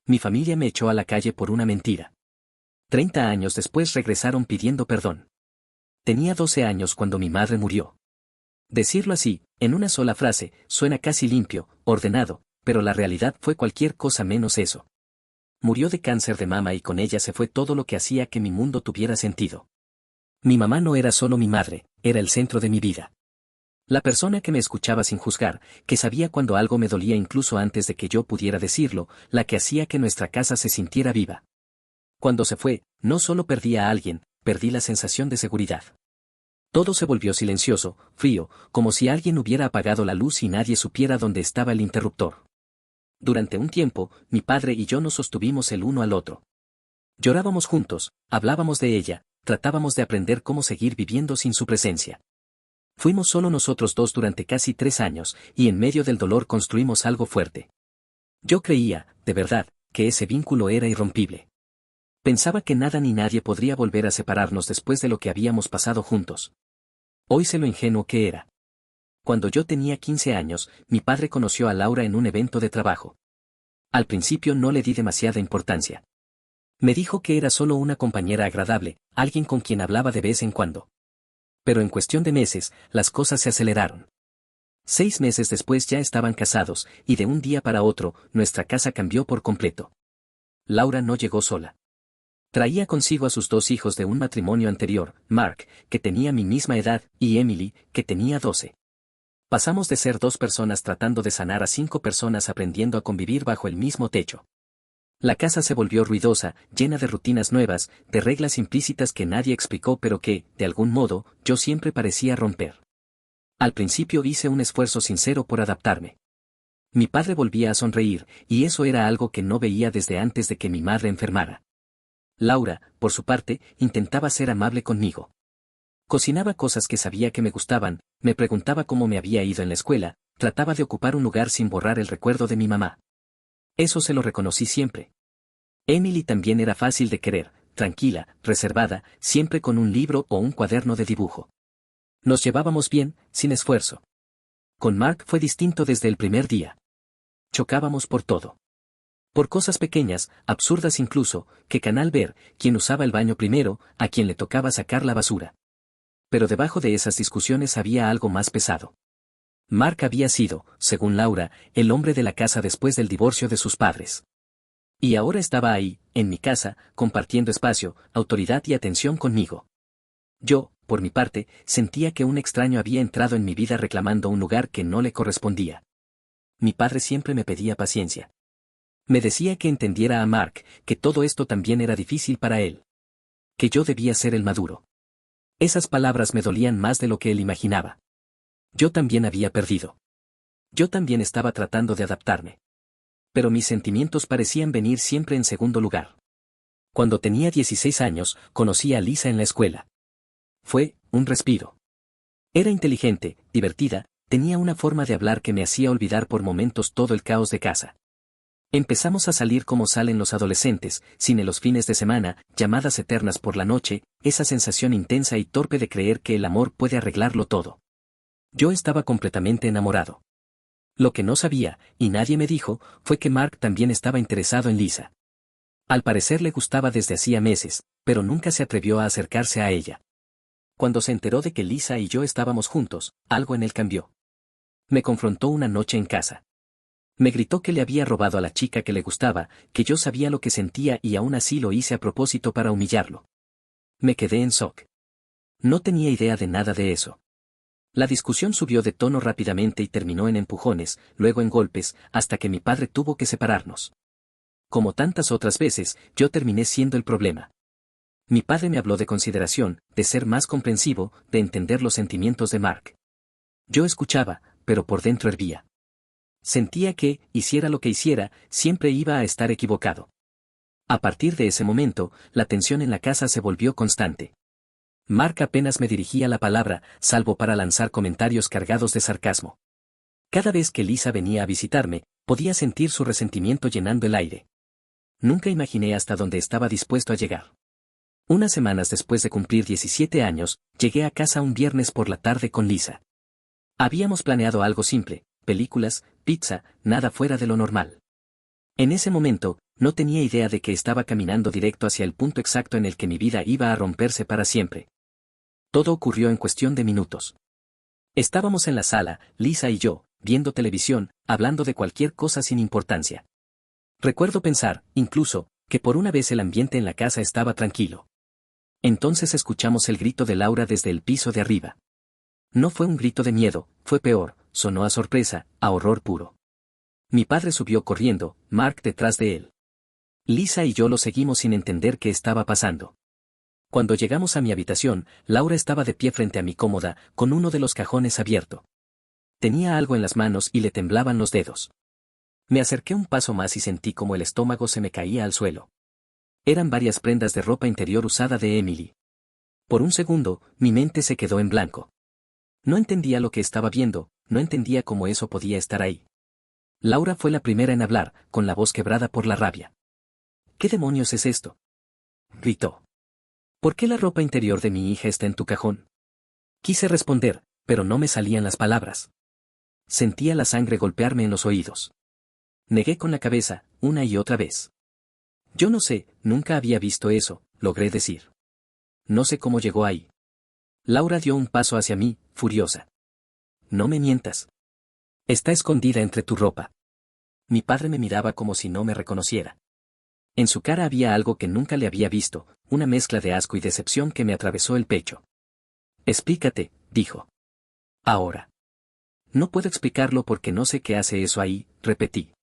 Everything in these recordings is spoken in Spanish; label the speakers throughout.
Speaker 1: Mi familia me echó a la calle por una mentira. 30 años después regresaron pidiendo perdón. Tenía 12 años cuando mi madre murió. Decirlo así, en una sola frase, suena casi limpio, ordenado, pero la realidad fue cualquier cosa menos eso. Murió de cáncer de mama y con ella se fue todo lo que hacía que mi mundo tuviera sentido. Mi mamá no era solo mi madre, era el centro de mi vida. La persona que me escuchaba sin juzgar, que sabía cuando algo me dolía incluso antes de que yo pudiera decirlo, la que hacía que nuestra casa se sintiera viva. Cuando se fue, no solo perdí a alguien, perdí la sensación de seguridad. Todo se volvió silencioso, frío, como si alguien hubiera apagado la luz y nadie supiera dónde estaba el interruptor. Durante un tiempo, mi padre y yo nos sostuvimos el uno al otro. Llorábamos juntos, hablábamos de ella, tratábamos de aprender cómo seguir viviendo sin su presencia. Fuimos solo nosotros dos durante casi 3 años, y en medio del dolor construimos algo fuerte. Yo creía, de verdad, que ese vínculo era irrompible. Pensaba que nada ni nadie podría volver a separarnos después de lo que habíamos pasado juntos. Hoy sé lo ingenuo que era. Cuando yo tenía 15 años, mi padre conoció a Laura en un evento de trabajo. Al principio no le di demasiada importancia. Me dijo que era solo una compañera agradable, alguien con quien hablaba de vez en cuando. Pero en cuestión de meses, las cosas se aceleraron. 6 meses después ya estaban casados, y de un día para otro, nuestra casa cambió por completo. Laura no llegó sola. Traía consigo a sus 2 hijos de un matrimonio anterior, Mark, que tenía mi misma edad, y Emily, que tenía 12. Pasamos de ser 2 personas tratando de sanar a 5 personas aprendiendo a convivir bajo el mismo techo. La casa se volvió ruidosa, llena de rutinas nuevas, de reglas implícitas que nadie explicó pero que, de algún modo, yo siempre parecía romper. Al principio hice un esfuerzo sincero por adaptarme. Mi padre volvía a sonreír, y eso era algo que no veía desde antes de que mi madre enfermara. Laura, por su parte, intentaba ser amable conmigo. Cocinaba cosas que sabía que me gustaban, me preguntaba cómo me había ido en la escuela, trataba de ocupar un lugar sin borrar el recuerdo de mi mamá. Eso se lo reconocí siempre. Emily también era fácil de querer, tranquila, reservada, siempre con un libro o un cuaderno de dibujo. Nos llevábamos bien, sin esfuerzo. Con Mark fue distinto desde el primer día. Chocábamos por todo. Por cosas pequeñas, absurdas incluso, que canal ver, quién usaba el baño primero, a quién le tocaba sacar la basura. Pero debajo de esas discusiones había algo más pesado. Mark había sido, según Laura, el hombre de la casa después del divorcio de sus padres. Y ahora estaba ahí, en mi casa, compartiendo espacio, autoridad y atención conmigo. Yo, por mi parte, sentía que un extraño había entrado en mi vida reclamando un lugar que no le correspondía. Mi padre siempre me pedía paciencia. Me decía que entendiera a Mark, que todo esto también era difícil para él. Que yo debía ser el maduro. Esas palabras me dolían más de lo que él imaginaba. Yo también había perdido. Yo también estaba tratando de adaptarme. Pero mis sentimientos parecían venir siempre en segundo lugar. Cuando tenía 16 años, conocí a Lisa en la escuela. Fue un respiro. Era inteligente, divertida, tenía una forma de hablar que me hacía olvidar por momentos todo el caos de casa. Empezamos a salir como salen los adolescentes, cine los fines de semana, llamadas eternas por la noche, esa sensación intensa y torpe de creer que el amor puede arreglarlo todo. Yo estaba completamente enamorado. Lo que no sabía, y nadie me dijo, fue que Mark también estaba interesado en Lisa. Al parecer le gustaba desde hacía meses, pero nunca se atrevió a acercarse a ella. Cuando se enteró de que Lisa y yo estábamos juntos, algo en él cambió. Me confrontó una noche en casa. Me gritó que le había robado a la chica que le gustaba, que yo sabía lo que sentía y aún así lo hice a propósito para humillarlo. Me quedé en shock. No tenía idea de nada de eso. La discusión subió de tono rápidamente y terminó en empujones, luego en golpes, hasta que mi padre tuvo que separarnos. Como tantas otras veces, yo terminé siendo el problema. Mi padre me habló de consideración, de ser más comprensivo, de entender los sentimientos de Mark. Yo escuchaba, pero por dentro hervía. Sentía que, hiciera lo que hiciera, siempre iba a estar equivocado. A partir de ese momento, la tensión en la casa se volvió constante. Mark apenas me dirigía la palabra, salvo para lanzar comentarios cargados de sarcasmo. Cada vez que Lisa venía a visitarme, podía sentir su resentimiento llenando el aire. Nunca imaginé hasta dónde estaba dispuesto a llegar. Unas semanas después de cumplir 17 años, llegué a casa un viernes por la tarde con Lisa. Habíamos planeado algo simple, películas, pizza, nada fuera de lo normal. En ese momento, no tenía idea de que estaba caminando directo hacia el punto exacto en el que mi vida iba a romperse para siempre. Todo ocurrió en cuestión de minutos. Estábamos en la sala, Lisa y yo, viendo televisión, hablando de cualquier cosa sin importancia. Recuerdo pensar, incluso, que por una vez el ambiente en la casa estaba tranquilo. Entonces escuchamos el grito de Laura desde el piso de arriba. No fue un grito de miedo, fue peor, sonó a sorpresa, a horror puro. Mi padre subió corriendo, Mark detrás de él. Lisa y yo lo seguimos sin entender qué estaba pasando. Cuando llegamos a mi habitación, Laura estaba de pie frente a mi cómoda, con uno de los cajones abierto. Tenía algo en las manos y le temblaban los dedos. Me acerqué un paso más y sentí como el estómago se me caía al suelo. Eran varias prendas de ropa interior usada de Emily. Por un segundo, mi mente se quedó en blanco. No entendía lo que estaba viendo, no entendía cómo eso podía estar ahí. Laura fue la primera en hablar, con la voz quebrada por la rabia. ¿Qué demonios es esto?, gritó. ¿Por qué la ropa interior de mi hija está en tu cajón? Quise responder, pero no me salían las palabras. Sentía la sangre golpearme en los oídos. Negué con la cabeza, una y otra vez. Yo no sé, nunca había visto eso, logré decir. No sé cómo llegó ahí. Laura dio un paso hacia mí, furiosa. No me mientas. Está escondida entre tu ropa. Mi padre me miraba como si no me reconociera. En su cara había algo que nunca le había visto, una mezcla de asco y decepción que me atravesó el pecho. Explícate, dijo. Ahora. No puedo explicarlo porque no sé qué hace eso ahí, repetí.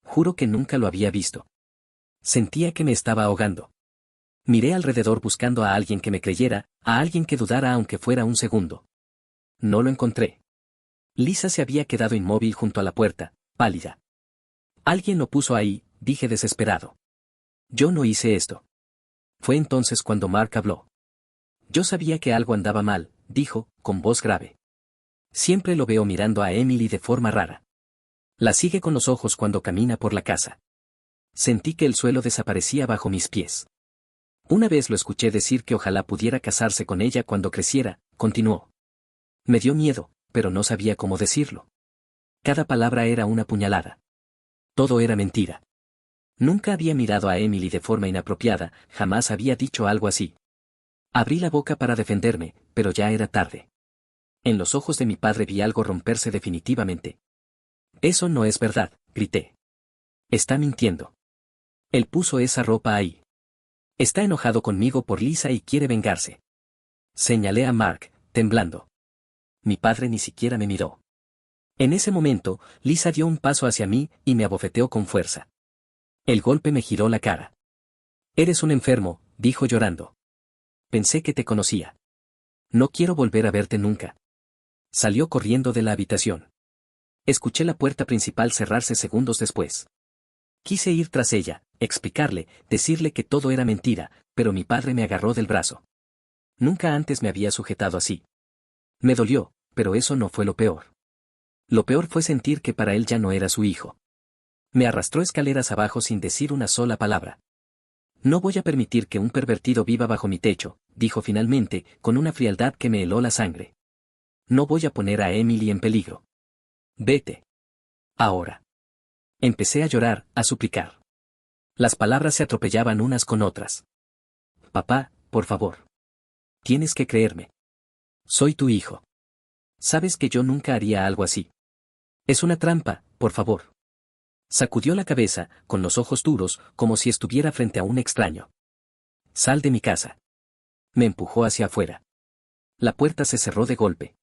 Speaker 1: Juro que nunca lo había visto. Sentía que me estaba ahogando. Miré alrededor buscando a alguien que me creyera, a alguien que dudara aunque fuera un segundo. No lo encontré. Lisa se había quedado inmóvil junto a la puerta, pálida. Alguien lo puso ahí, dije desesperado. Yo no hice esto. Fue entonces cuando Mark habló. Yo sabía que algo andaba mal, dijo, con voz grave. Siempre lo veo mirando a Emily de forma rara. La sigue con los ojos cuando camina por la casa. Sentí que el suelo desaparecía bajo mis pies. Una vez lo escuché decir que ojalá pudiera casarse con ella cuando creciera, continuó. Me dio miedo, pero no sabía cómo decirlo. Cada palabra era una puñalada. Todo era mentira. Nunca había mirado a Emily de forma inapropiada, jamás había dicho algo así. Abrí la boca para defenderme, pero ya era tarde. En los ojos de mi padre vi algo romperse definitivamente. Eso no es verdad, grité. Está mintiendo. Él puso esa ropa ahí. Está enojado conmigo por Lisa y quiere vengarse. Señalé a Mark, temblando. Mi padre ni siquiera me miró. En ese momento, Lisa dio un paso hacia mí y me abofeteó con fuerza. El golpe me giró la cara. Eres un enfermo, dijo llorando. Pensé que te conocía. No quiero volver a verte nunca. Salió corriendo de la habitación. Escuché la puerta principal cerrarse segundos después. Quise ir tras ella, explicarle, decirle que todo era mentira, pero mi padre me agarró del brazo. Nunca antes me había sujetado así. Me dolió, pero eso no fue lo peor. Lo peor fue sentir que para él ya no era su hijo. Me arrastró escaleras abajo sin decir una sola palabra. No voy a permitir que un pervertido viva bajo mi techo, dijo finalmente, con una frialdad que me heló la sangre. No voy a poner a Emily en peligro. Vete. Ahora. Empecé a llorar, a suplicar. Las palabras se atropellaban unas con otras. Papá, por favor. Tienes que creerme. Soy tu hijo. Sabes que yo nunca haría algo así. Es una trampa, por favor. Sacudió la cabeza, con los ojos duros, como si estuviera frente a un extraño. Sal de mi casa. Me empujó hacia afuera. La puerta se cerró de golpe.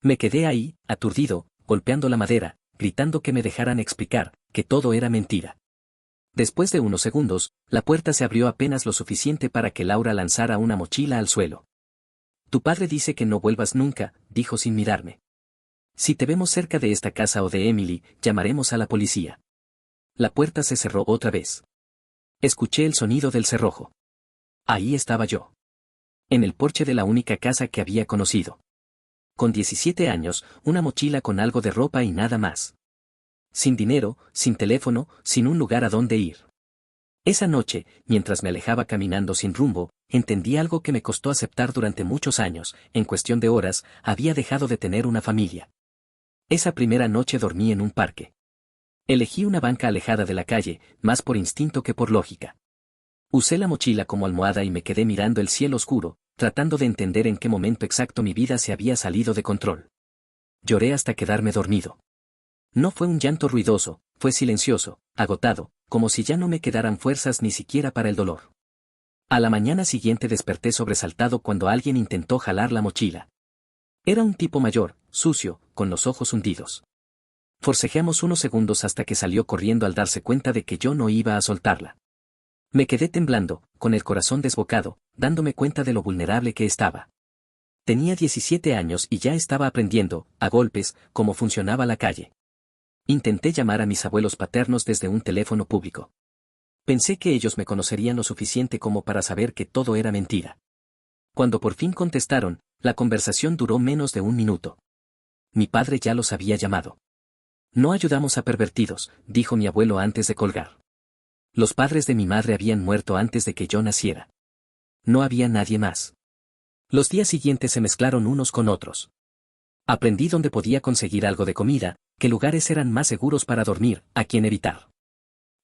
Speaker 1: Me quedé ahí, aturdido, golpeando la madera, gritando que me dejaran explicar, que todo era mentira. Después de unos segundos, la puerta se abrió apenas lo suficiente para que Laura lanzara una mochila al suelo. Tu padre dice que no vuelvas nunca, dijo sin mirarme. Si te vemos cerca de esta casa o de Emily, llamaremos a la policía. La puerta se cerró otra vez. Escuché el sonido del cerrojo. Ahí estaba yo. En el porche de la única casa que había conocido. Con 17 años, una mochila con algo de ropa y nada más. Sin dinero, sin teléfono, sin un lugar a donde ir. Esa noche, mientras me alejaba caminando sin rumbo, entendí algo que me costó aceptar durante muchos años, en cuestión de horas, había dejado de tener una familia. Esa primera noche dormí en un parque. Elegí una banca alejada de la calle, más por instinto que por lógica. Usé la mochila como almohada y me quedé mirando el cielo oscuro, tratando de entender en qué momento exacto mi vida se había salido de control. Lloré hasta quedarme dormido. No fue un llanto ruidoso, fue silencioso, agotado, como si ya no me quedaran fuerzas ni siquiera para el dolor. A la mañana siguiente desperté sobresaltado cuando alguien intentó jalar la mochila. Era un tipo mayor, sucio, con los ojos hundidos. Forcejeamos unos segundos hasta que salió corriendo al darse cuenta de que yo no iba a soltarla. Me quedé temblando, con el corazón desbocado, dándome cuenta de lo vulnerable que estaba. Tenía 17 años y ya estaba aprendiendo, a golpes, cómo funcionaba la calle. Intenté llamar a mis abuelos paternos desde un teléfono público. Pensé que ellos me conocerían lo suficiente como para saber que todo era mentira. Cuando por fin contestaron, la conversación duró menos de un minuto. Mi padre ya los había llamado. No ayudamos a pervertidos, dijo mi abuelo antes de colgar. Los padres de mi madre habían muerto antes de que yo naciera. No había nadie más. Los días siguientes se mezclaron unos con otros. Aprendí dónde podía conseguir algo de comida, qué lugares eran más seguros para dormir, a quién evitar.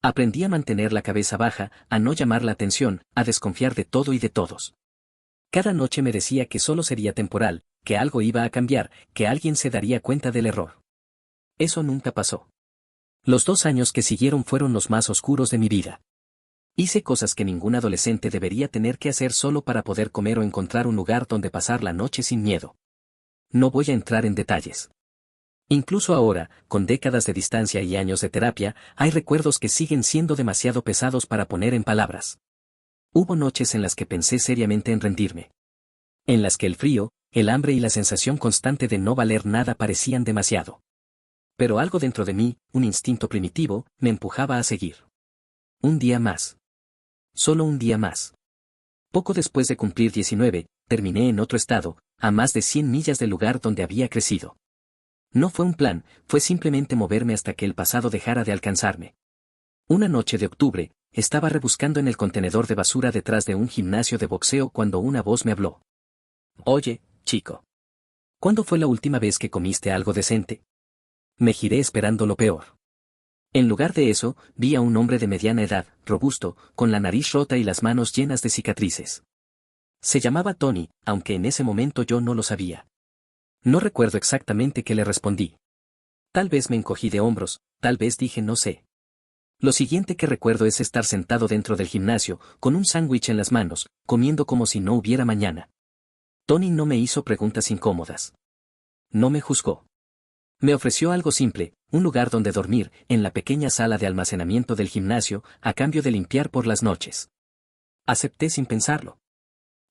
Speaker 1: Aprendí a mantener la cabeza baja, a no llamar la atención, a desconfiar de todo y de todos. Cada noche me decía que solo sería temporal, que algo iba a cambiar, que alguien se daría cuenta del error. Eso nunca pasó. Los 2 años que siguieron fueron los más oscuros de mi vida. Hice cosas que ningún adolescente debería tener que hacer solo para poder comer o encontrar un lugar donde pasar la noche sin miedo. No voy a entrar en detalles. Incluso ahora, con décadas de distancia y años de terapia, hay recuerdos que siguen siendo demasiado pesados para poner en palabras. Hubo noches en las que pensé seriamente en rendirme. En las que el frío, el hambre y la sensación constante de no valer nada parecían demasiado. Pero algo dentro de mí, un instinto primitivo, me empujaba a seguir. Un día más. Solo un día más. Poco después de cumplir 19, terminé en otro estado, a más de 100 millas del lugar donde había crecido. No fue un plan, fue simplemente moverme hasta que el pasado dejara de alcanzarme. Una noche de octubre, estaba rebuscando en el contenedor de basura detrás de un gimnasio de boxeo cuando una voz me habló. Oye, chico. ¿Cuándo fue la última vez que comiste algo decente? Me giré esperando lo peor. En lugar de eso, vi a un hombre de mediana edad, robusto, con la nariz rota y las manos llenas de cicatrices. Se llamaba Tony, aunque en ese momento yo no lo sabía. No recuerdo exactamente qué le respondí. Tal vez me encogí de hombros, tal vez dije no sé. Lo siguiente que recuerdo es estar sentado dentro del gimnasio, con un sándwich en las manos, comiendo como si no hubiera mañana. Tony no me hizo preguntas incómodas. No me juzgó. Me ofreció algo simple, un lugar donde dormir, en la pequeña sala de almacenamiento del gimnasio, a cambio de limpiar por las noches. Acepté sin pensarlo.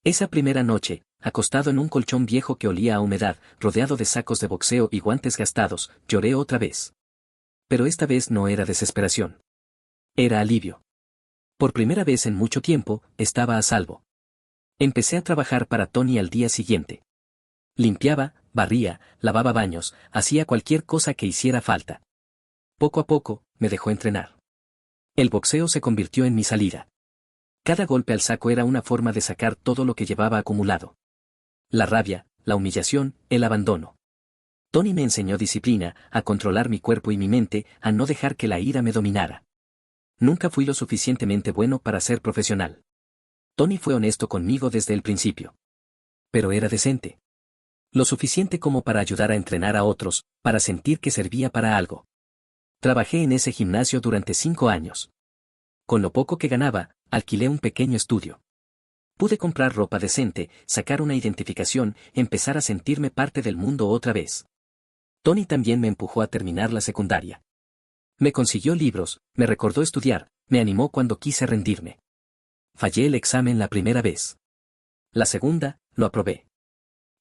Speaker 1: Esa primera noche, acostado en un colchón viejo que olía a humedad, rodeado de sacos de boxeo y guantes gastados, lloré otra vez. Pero esta vez no era desesperación. Era alivio. Por primera vez en mucho tiempo, estaba a salvo. Empecé a trabajar para Tony al día siguiente. Limpiaba, barría, lavaba baños, hacía cualquier cosa que hiciera falta. Poco a poco, me dejó entrenar. El boxeo se convirtió en mi salida. Cada golpe al saco era una forma de sacar todo lo que llevaba acumulado. La rabia, la humillación, el abandono. Tony me enseñó disciplina, a controlar mi cuerpo y mi mente, a no dejar que la ira me dominara. Nunca fui lo suficientemente bueno para ser profesional. Tony fue honesto conmigo desde el principio. Pero era decente. Lo suficiente como para ayudar a entrenar a otros, para sentir que servía para algo. Trabajé en ese gimnasio durante 5 años. Con lo poco que ganaba, alquilé un pequeño estudio. Pude comprar ropa decente, sacar una identificación, empezar a sentirme parte del mundo otra vez. Tony también me empujó a terminar la secundaria. Me consiguió libros, me recordó estudiar, me animó cuando quise rendirme. Fallé el examen la primera vez. La segunda, lo aprobé.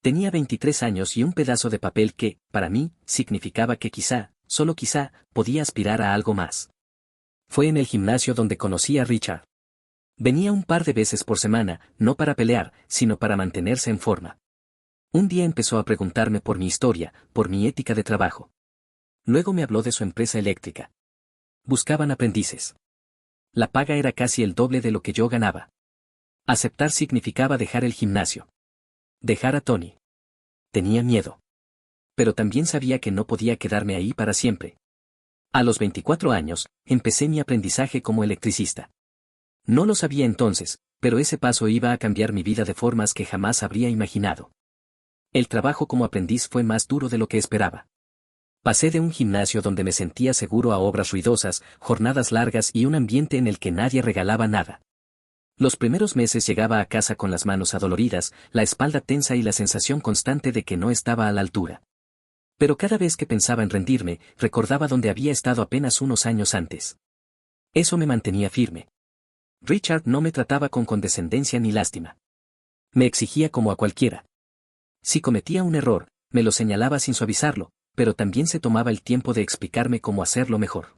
Speaker 1: Tenía 23 años y un pedazo de papel que, para mí, significaba que quizá, solo quizá, podía aspirar a algo más. Fue en el gimnasio donde conocí a Richard. Venía un par de veces por semana, no para pelear, sino para mantenerse en forma. Un día empezó a preguntarme por mi historia, por mi ética de trabajo. Luego me habló de su empresa eléctrica. Buscaban aprendices. La paga era casi el doble de lo que yo ganaba. Aceptar significaba dejar el gimnasio. Dejar a Tony. Tenía miedo. Pero también sabía que no podía quedarme ahí para siempre. A los 24 años, empecé mi aprendizaje como electricista. No lo sabía entonces, pero ese paso iba a cambiar mi vida de formas que jamás habría imaginado. El trabajo como aprendiz fue más duro de lo que esperaba. Pasé de un gimnasio donde me sentía seguro a obras ruidosas, jornadas largas y un ambiente en el que nadie regalaba nada. Los primeros meses llegaba a casa con las manos adoloridas, la espalda tensa y la sensación constante de que no estaba a la altura. Pero cada vez que pensaba en rendirme, recordaba donde había estado apenas unos años antes. Eso me mantenía firme. Richard no me trataba con condescendencia ni lástima. Me exigía como a cualquiera. Si cometía un error, me lo señalaba sin suavizarlo, pero también se tomaba el tiempo de explicarme cómo hacerlo mejor.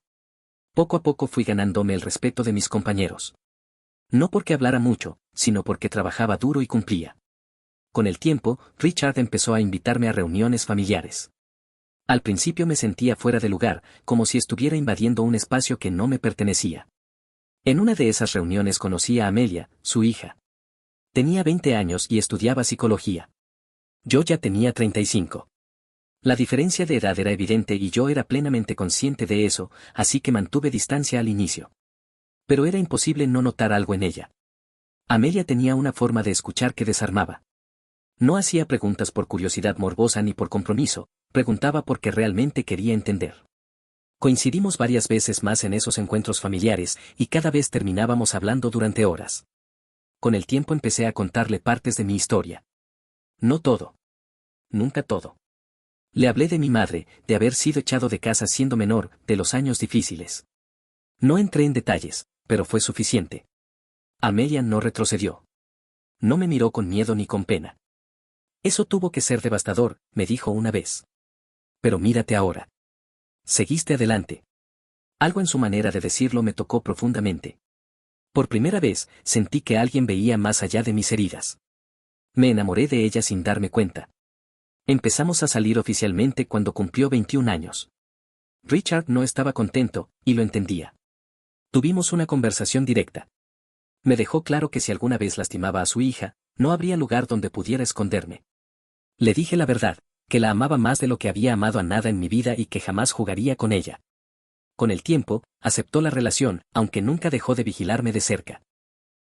Speaker 1: Poco a poco fui ganándome el respeto de mis compañeros. No porque hablara mucho, sino porque trabajaba duro y cumplía. Con el tiempo, Richard empezó a invitarme a reuniones familiares. Al principio me sentía fuera de lugar, como si estuviera invadiendo un espacio que no me pertenecía. En una de esas reuniones conocí a Amelia, su hija. Tenía 20 años y estudiaba psicología. Yo ya tenía 35. La diferencia de edad era evidente y yo era plenamente consciente de eso, así que mantuve distancia al inicio. Pero era imposible no notar algo en ella. Amelia tenía una forma de escuchar que desarmaba. No hacía preguntas por curiosidad morbosa ni por compromiso, preguntaba porque realmente quería entender. Coincidimos varias veces más en esos encuentros familiares y cada vez terminábamos hablando durante horas. Con el tiempo empecé a contarle partes de mi historia. No todo. Nunca todo. Le hablé de mi madre, de haber sido echado de casa siendo menor, de los años difíciles. No entré en detalles, pero fue suficiente. Amelia no retrocedió. No me miró con miedo ni con pena. Eso tuvo que ser devastador, me dijo una vez. Pero mírate ahora. Seguiste adelante. Algo en su manera de decirlo me tocó profundamente. Por primera vez, sentí que alguien veía más allá de mis heridas. Me enamoré de ella sin darme cuenta. Empezamos a salir oficialmente cuando cumplió 21 años. Richard no estaba contento, y lo entendía. Tuvimos una conversación directa. Me dejó claro que si alguna vez lastimaba a su hija, no habría lugar donde pudiera esconderme. Le dije la verdad, que la amaba más de lo que había amado a nada en mi vida y que jamás jugaría con ella. Con el tiempo, aceptó la relación, aunque nunca dejó de vigilarme de cerca.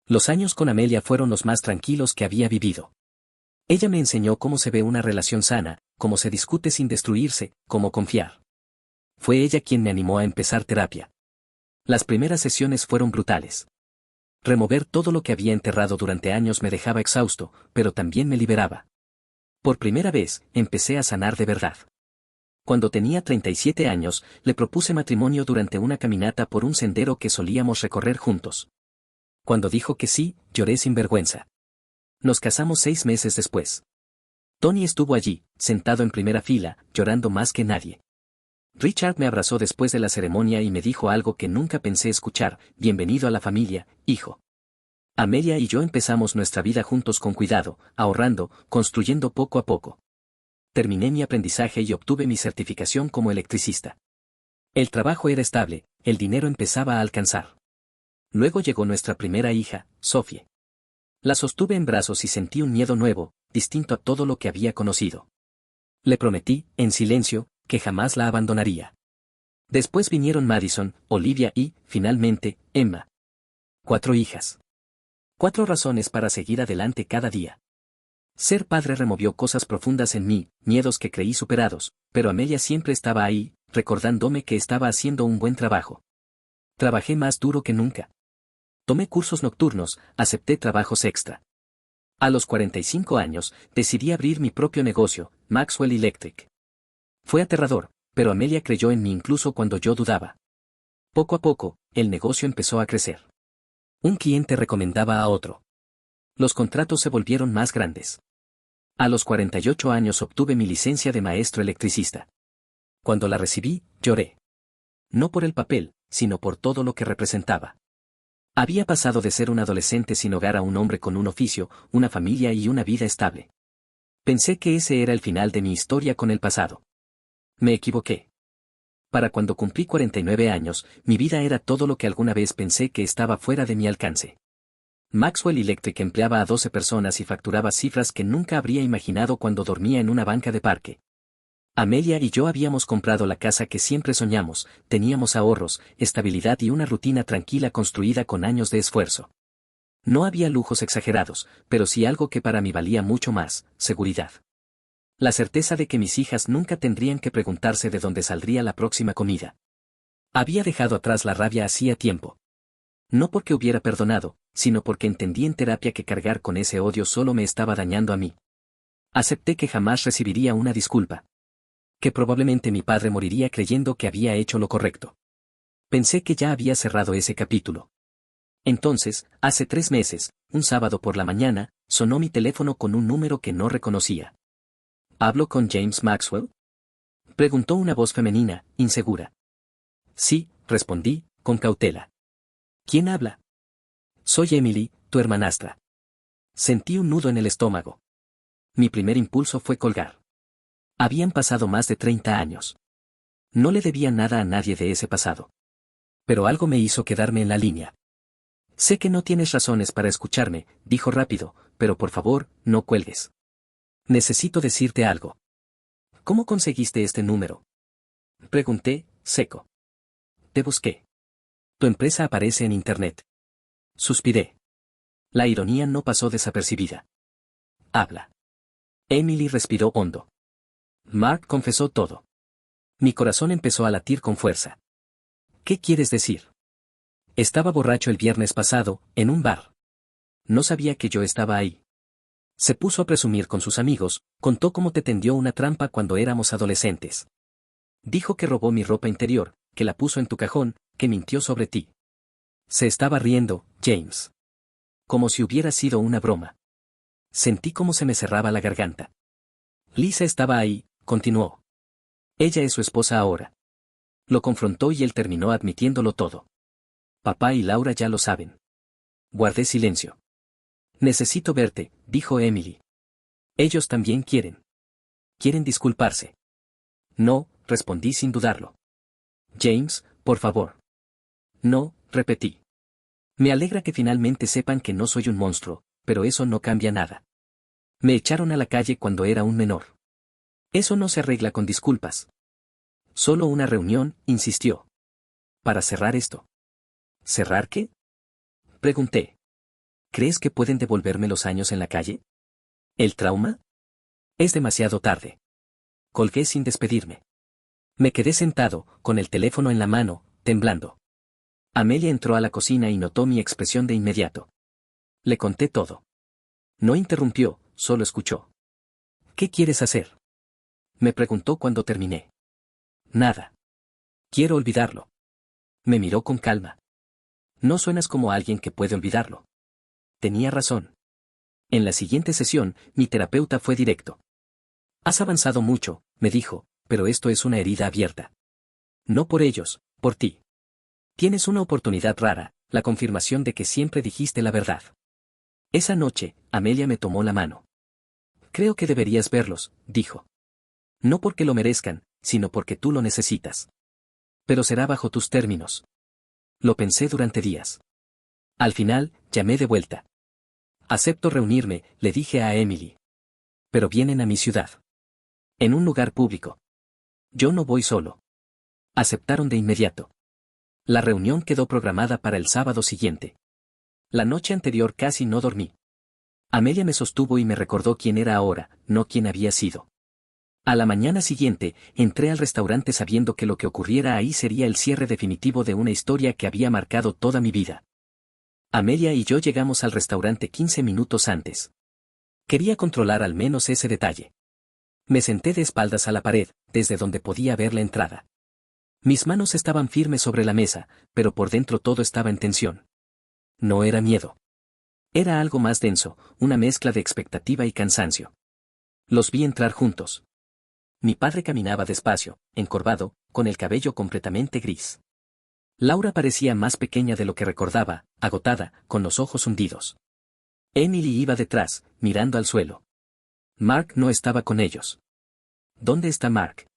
Speaker 1: Los años con Amelia fueron los más tranquilos que había vivido. Ella me enseñó cómo se ve una relación sana, cómo se discute sin destruirse, cómo confiar. Fue ella quien me animó a empezar terapia. Las primeras sesiones fueron brutales. Remover todo lo que había enterrado durante años me dejaba exhausto, pero también me liberaba. Por primera vez, empecé a sanar de verdad. Cuando tenía 37 años, le propuse matrimonio durante una caminata por un sendero que solíamos recorrer juntos. Cuando dijo que sí, lloré sin vergüenza. Nos casamos 6 meses después. Tony estuvo allí, sentado en primera fila, llorando más que nadie. Richard me abrazó después de la ceremonia y me dijo algo que nunca pensé escuchar: bienvenido a la familia, hijo. Amelia y yo empezamos nuestra vida juntos con cuidado, ahorrando, construyendo poco a poco. Terminé mi aprendizaje y obtuve mi certificación como electricista. El trabajo era estable, el dinero empezaba a alcanzar. Luego llegó nuestra primera hija, Sophie. La sostuve en brazos y sentí un miedo nuevo, distinto a todo lo que había conocido. Le prometí, en silencio, que jamás la abandonaría. Después vinieron Madison, Olivia y, finalmente, Emma. 4 hijas. 4 razones para seguir adelante cada día. Ser padre removió cosas profundas en mí, miedos que creí superados, pero Amelia siempre estaba ahí, recordándome que estaba haciendo un buen trabajo. Trabajé más duro que nunca. Tomé cursos nocturnos, acepté trabajos extra. A los 45 años, decidí abrir mi propio negocio, Maxwell Electric. Fue aterrador, pero Amelia creyó en mí incluso cuando yo dudaba. Poco a poco, el negocio empezó a crecer. Un cliente recomendaba a otro. Los contratos se volvieron más grandes. A los 48 años obtuve mi licencia de maestro electricista. Cuando la recibí, lloré. No por el papel, sino por todo lo que representaba. Había pasado de ser un adolescente sin hogar a un hombre con un oficio, una familia y una vida estable. Pensé que ese era el final de mi historia con el pasado. Me equivoqué. Para cuando cumplí 49 años, mi vida era todo lo que alguna vez pensé que estaba fuera de mi alcance. Maxwell Electric empleaba a 12 personas y facturaba cifras que nunca habría imaginado cuando dormía en una banca de parque. Amelia y yo habíamos comprado la casa que siempre soñamos, teníamos ahorros, estabilidad y una rutina tranquila construida con años de esfuerzo. No había lujos exagerados, pero sí algo que para mí valía mucho más, seguridad. La certeza de que mis hijas nunca tendrían que preguntarse de dónde saldría la próxima comida. Había dejado atrás la rabia hacía tiempo. No porque hubiera perdonado, sino porque entendí en terapia que cargar con ese odio solo me estaba dañando a mí. Acepté que jamás recibiría una disculpa. Que probablemente mi padre moriría creyendo que había hecho lo correcto. Pensé que ya había cerrado ese capítulo. Entonces, hace 3 meses, un sábado por la mañana, sonó mi teléfono con un número que no reconocía. ¿Hablo con James Maxwell? Preguntó una voz femenina, insegura. Sí, respondí, con cautela. ¿Quién habla? Soy Emily, tu hermanastra. Sentí un nudo en el estómago. Mi primer impulso fue colgar. Habían pasado más de 30 años. No le debía nada a nadie de ese pasado. Pero algo me hizo quedarme en la línea. Sé que no tienes razones para escucharme, dijo rápido, pero por favor, no cuelgues. Necesito decirte algo. ¿Cómo conseguiste este número? Pregunté, seco. Te busqué. Tu empresa aparece en Internet. Suspiré. La ironía no pasó desapercibida. Habla. Emily respiró hondo. Mark confesó todo. Mi corazón empezó a latir con fuerza. ¿Qué quieres decir? Estaba borracho el viernes pasado, en un bar. No sabía que yo estaba ahí. Se puso a presumir con sus amigos, contó cómo te tendió una trampa cuando éramos adolescentes. Dijo que robó mi ropa interior, que la puso en tu cajón, que mintió sobre ti. Se estaba riendo, James. Como si hubiera sido una broma. Sentí cómo se me cerraba la garganta. Lisa estaba ahí, continuó. Ella es su esposa ahora. Lo confrontó y él terminó admitiéndolo todo. Papá y Laura ya lo saben. Guardé silencio. Necesito verte, dijo Emily. Ellos también quieren. Quieren disculparse. No, respondí sin dudarlo. James, por favor. No, repetí. Me alegra que finalmente sepan que no soy un monstruo, pero eso no cambia nada. Me echaron a la calle cuando era un menor. Eso no se arregla con disculpas. Solo una reunión, insistió. Para cerrar esto. ¿Cerrar qué? Pregunté. ¿Crees que pueden devolverme los años en la calle? ¿El trauma? Es demasiado tarde. Colgué sin despedirme. Me quedé sentado, con el teléfono en la mano, temblando. Amelia entró a la cocina y notó mi expresión de inmediato. Le conté todo. No interrumpió, solo escuchó. ¿Qué quieres hacer? Me preguntó cuando terminé. Nada. Quiero olvidarlo. Me miró con calma. No suenas como alguien que puede olvidarlo. Tenía razón. En la siguiente sesión, mi terapeuta fue directo. Has avanzado mucho, me dijo, pero esto es una herida abierta. No por ellos, por ti. Tienes una oportunidad rara, la confirmación de que siempre dijiste la verdad. Esa noche, Amelia me tomó la mano. Creo que deberías verlos, dijo. No porque lo merezcan, sino porque tú lo necesitas. Pero será bajo tus términos. Lo pensé durante días. Al final, llamé de vuelta. Acepto reunirme, le dije a Emily. Pero vienen a mi ciudad. En un lugar público. Yo no voy solo. Aceptaron de inmediato. La reunión quedó programada para el sábado siguiente. La noche anterior casi no dormí. Amelia me sostuvo y me recordó quién era ahora, no quién había sido. A la mañana siguiente, entré al restaurante sabiendo que lo que ocurriera ahí sería el cierre definitivo de una historia que había marcado toda mi vida. Amelia y yo llegamos al restaurante 15 minutos antes. Quería controlar al menos ese detalle. Me senté de espaldas a la pared, desde donde podía ver la entrada. Mis manos estaban firmes sobre la mesa, pero por dentro todo estaba en tensión. No era miedo. Era algo más denso, una mezcla de expectativa y cansancio. Los vi entrar juntos. Mi padre caminaba despacio, encorvado, con el cabello completamente gris. Laura parecía más pequeña de lo que recordaba, agotada, con los ojos hundidos. Emily iba detrás, mirando al suelo. Mark no estaba con ellos. ¿Dónde está Mark?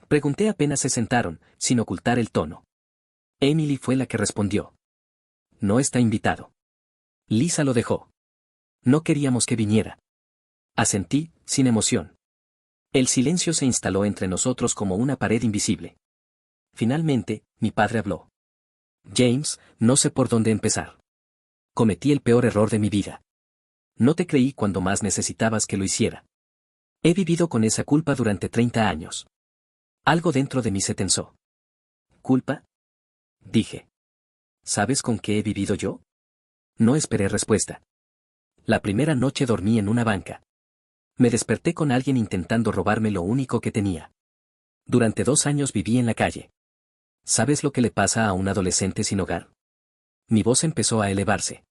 Speaker 1: Pregunté apenas se sentaron, sin ocultar el tono. Emily fue la que respondió. No está invitado. Lisa lo dejó. No queríamos que viniera. Asentí, sin emoción. El silencio se instaló entre nosotros como una pared invisible. Finalmente, mi padre habló. James, no sé por dónde empezar. Cometí el peor error de mi vida. No te creí cuando más necesitabas que lo hiciera. He vivido con esa culpa durante 30 años. Algo dentro de mí se tensó. ¿Culpa? Dije. ¿Sabes con qué he vivido yo? No esperé respuesta. La primera noche dormí en una banca. Me desperté con alguien intentando robarme lo único que tenía. Durante 2 años viví en la calle. ¿Sabes lo que le pasa a un adolescente sin hogar? Mi voz empezó a elevarse.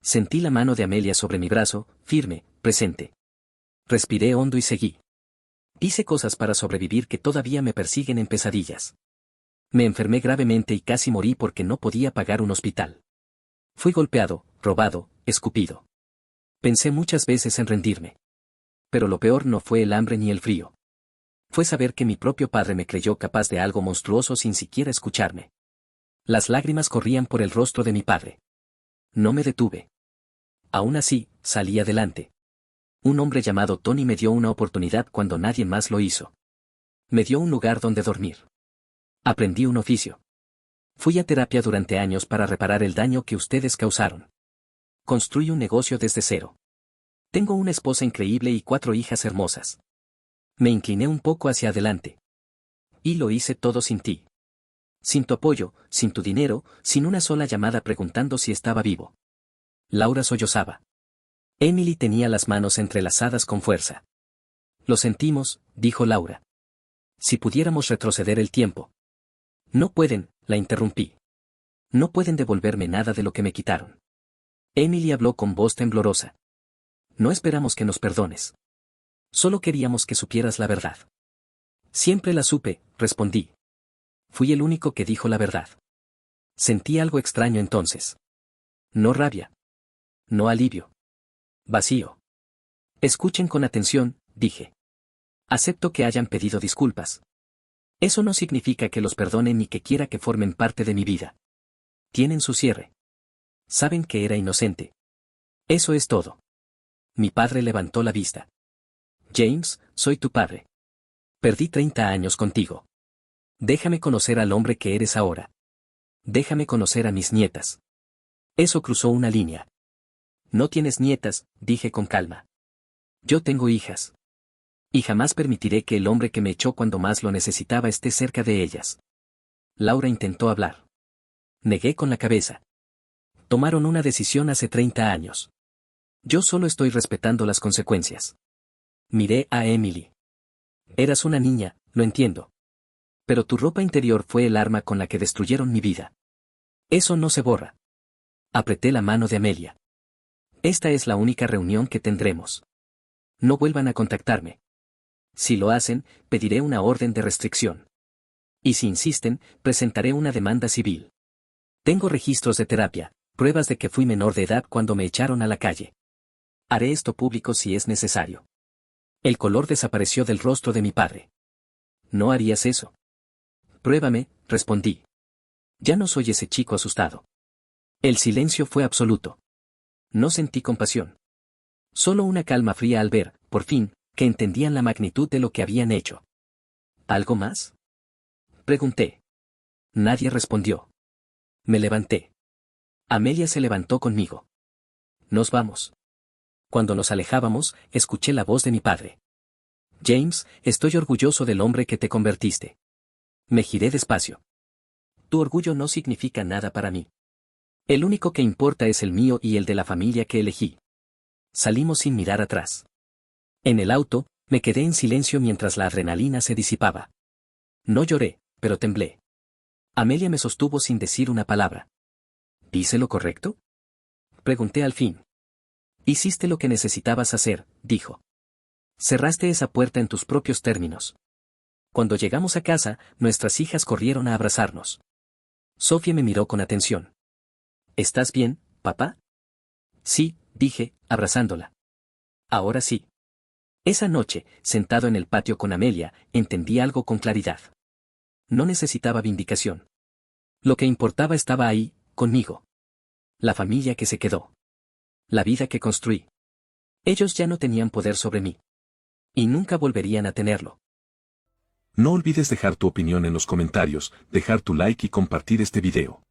Speaker 1: Sentí la mano de Amelia sobre mi brazo, firme, presente. Respiré hondo y seguí. Hice cosas para sobrevivir que todavía me persiguen en pesadillas. Me enfermé gravemente y casi morí porque no podía pagar un hospital. Fui golpeado, robado, escupido. Pensé muchas veces en rendirme. Pero lo peor no fue el hambre ni el frío. Fue saber que mi propio padre me creyó capaz de algo monstruoso sin siquiera escucharme. Las lágrimas corrían por el rostro de mi padre. No me detuve. Aún así, salí adelante. Un hombre llamado Tony me dio una oportunidad cuando nadie más lo hizo. Me dio un lugar donde dormir. Aprendí un oficio. Fui a terapia durante años para reparar el daño que ustedes causaron. Construí un negocio desde cero. Tengo una esposa increíble y 4 hijas hermosas. Me incliné un poco hacia adelante. Y lo hice todo sin ti. Sin tu apoyo, sin tu dinero, sin una sola llamada preguntando si estaba vivo. Laura sollozaba. Emily tenía las manos entrelazadas con fuerza. Lo sentimos, dijo Laura. Si pudiéramos retroceder el tiempo. No pueden, la interrumpí. No pueden devolverme nada de lo que me quitaron. Emily habló con voz temblorosa. No esperamos que nos perdones. Solo queríamos que supieras la verdad. Siempre la supe, respondí. Fui el único que dijo la verdad. Sentí algo extraño entonces. No rabia. No alivio. Vacío. Escuchen con atención, dije. Acepto que hayan pedido disculpas. Eso no significa que los perdone ni que quiera que formen parte de mi vida. Tienen su cierre. Saben que era inocente. Eso es todo. Mi padre levantó la vista. James, soy tu padre. Perdí 30 años contigo. Déjame conocer al hombre que eres ahora. Déjame conocer a mis nietas. Eso cruzó una línea. No tienes nietas, dije con calma. Yo tengo hijas. Y jamás permitiré que el hombre que me echó cuando más lo necesitaba esté cerca de ellas. Laura intentó hablar. Negué con la cabeza. Tomaron una decisión hace 30 años. Yo solo estoy respetando las consecuencias. Miré a Emily. Eras una niña, lo entiendo. Pero tu ropa interior fue el arma con la que destruyeron mi vida. Eso no se borra. Apreté la mano de Amelia. Esta es la única reunión que tendremos. No vuelvan a contactarme. Si lo hacen, pediré una orden de restricción. Y si insisten, presentaré una demanda civil. Tengo registros de terapia, pruebas de que fui menor de edad cuando me echaron a la calle. Haré esto público si es necesario. El color desapareció del rostro de mi padre. ¿No harías eso? Pruébame, respondí. Ya no soy ese chico asustado. El silencio fue absoluto. No sentí compasión. Solo una calma fría al ver, por fin, que entendían la magnitud de lo que habían hecho. ¿Algo más? Pregunté. Nadie respondió. Me levanté. Amelia se levantó conmigo. Nos vamos. Cuando nos alejábamos, escuché la voz de mi padre. James, estoy orgulloso del hombre que te convertiste. Me giré despacio. Tu orgullo no significa nada para mí. El único que importa es el mío y el de la familia que elegí. Salimos sin mirar atrás. En el auto, me quedé en silencio mientras la adrenalina se disipaba. No lloré, pero temblé. Amelia me sostuvo sin decir una palabra. ¿Hice lo correcto? Pregunté al fin. Hiciste lo que necesitabas hacer, dijo. Cerraste esa puerta en tus propios términos. Cuando llegamos a casa, nuestras hijas corrieron a abrazarnos. Sofía me miró con atención. ¿Estás bien, papá? Sí, dije, abrazándola. Ahora sí. Esa noche, sentado en el patio con Amelia, entendí algo con claridad. No necesitaba vindicación. Lo que importaba estaba ahí, conmigo. La familia que se quedó. La vida que construí. Ellos ya no tenían poder sobre mí. Y nunca volverían a tenerlo.
Speaker 2: No olvides dejar tu opinión en los comentarios, dejar tu like y compartir este video.